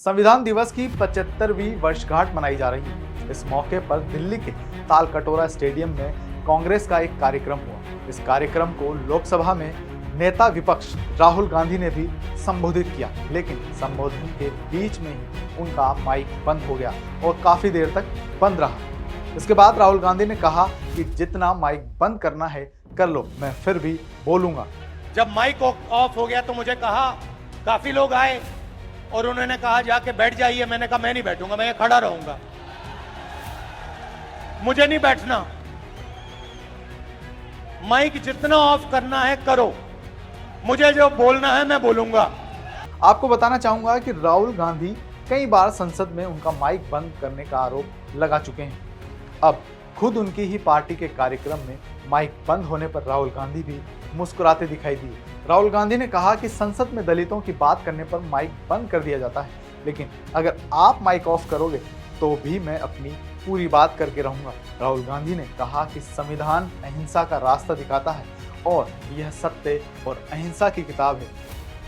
संविधान दिवस की 75वीं वर्षगांठ मनाई जा रही है। इस मौके पर दिल्ली के तालकटोरा स्टेडियम में कांग्रेस का एक कार्यक्रम हुआ। इस कार्यक्रम को लोकसभा में नेता विपक्ष राहुल गांधी ने भी संबोधित किया, लेकिन संबोधन के बीच में ही उनका माइक बंद हो गया और काफी देर तक बंद रहा। इसके बाद राहुल गांधी ने कहा कि जितना माइक बंद करना है कर लो, मैं फिर भी बोलूंगा। जब माइक ऑफ हो गया तो मुझे कहा, काफी लोग आए और उन्होंने कहा जाके बैठ जाइए। मैंने कहा मैं नहीं बैठूंगा, मैं खड़ा रहूंगा, मुझे नहीं बैठना। माइक जितना ऑफ करना है करो, मुझे जो बोलना है मैं बोलूंगा। आपको बताना चाहूंगा कि राहुल गांधी कई बार संसद में उनका माइक बंद करने का आरोप लगा चुके हैं। अब खुद उनकी ही पार्टी के कार्यक्रम में माइक बंद होने पर राहुल गांधी भी मुस्कुराते दिखाई दिए। राहुल गांधी ने कहा कि संसद में दलितों की बात करने पर माइक बंद कर दिया जाता है, लेकिन अगर आप माइक ऑफ करोगे तो भी मैं अपनी पूरी बात करके रहूंगा। राहुल गांधी ने कहा कि संविधान अहिंसा का रास्ता दिखाता है और यह सत्य और अहिंसा की किताब है।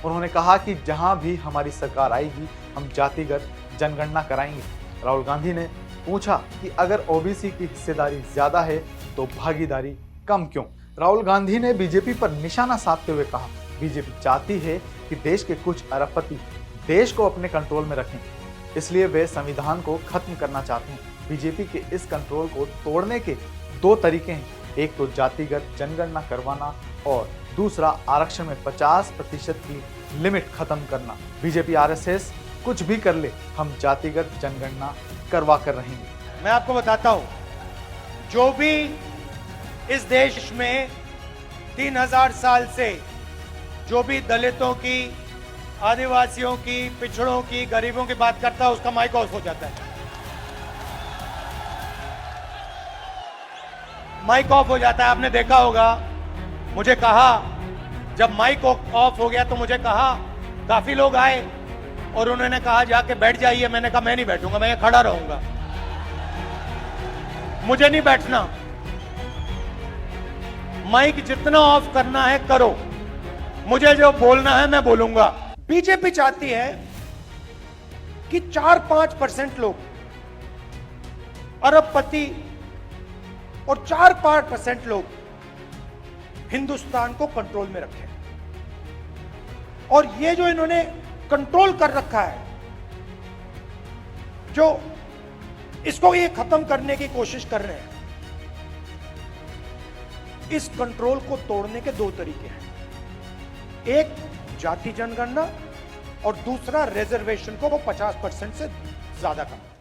उन्होंने कहा कि जहां भी हमारी सरकार आएगी हम जातिगत जनगणना कराएंगे। राहुल गांधी ने पूछा कि अगर ओबीसी की हिस्सेदारी ज्यादा है तो भागीदारी कम क्यों। राहुल गांधी ने बीजेपी पर निशाना साधते हुए कहा, बीजेपी चाहती है कि देश के कुछ अरबपति देश को अपने कंट्रोल में रखें, इसलिए वे संविधान को खत्म करना चाहते हैं। बीजेपी के इस कंट्रोल को तोड़ने के दो तरीके हैं, एक तो जातिगत जनगणना करवाना और दूसरा आरक्षण में 50% की लिमिट खत्म करना। बीजेपी आरएसएस कुछ भी कर ले, हम जातिगत जनगणना करवा कर रहेंगे। मैं आपको बताता हूं, जो भी इस देश में 3000 साल से जो भी दलितों की, आदिवासियों की, पिछड़ों की, गरीबों की बात करता है उसका माइक ऑफ हो जाता है। माइक ऑफ हो जाता है। आपने देखा होगा, मुझे कहा, जब माइक ऑफ हो गया तो मुझे कहा, काफी लोग आए और उन्होंने कहा जाके बैठ जाइए। मैंने कहा मैं नहीं बैठूंगा, मैं खड़ा रहूंगा, मुझे नहीं बैठना। माइक जितना ऑफ करना है करो, मुझे जो बोलना है मैं बोलूंगा। बीजेपी चाहती है कि 4-5% लोग अरबपति और 4-5% लोग हिंदुस्तान को कंट्रोल में रखें। और ये जो इन्होंने कंट्रोल कर रखा है, जो इसको ये खत्म करने की कोशिश कर रहे हैं, इस कंट्रोल को तोड़ने के दो तरीके हैं, एक जाति जनगणना और दूसरा रिजर्वेशन को 50% से ज्यादा करना।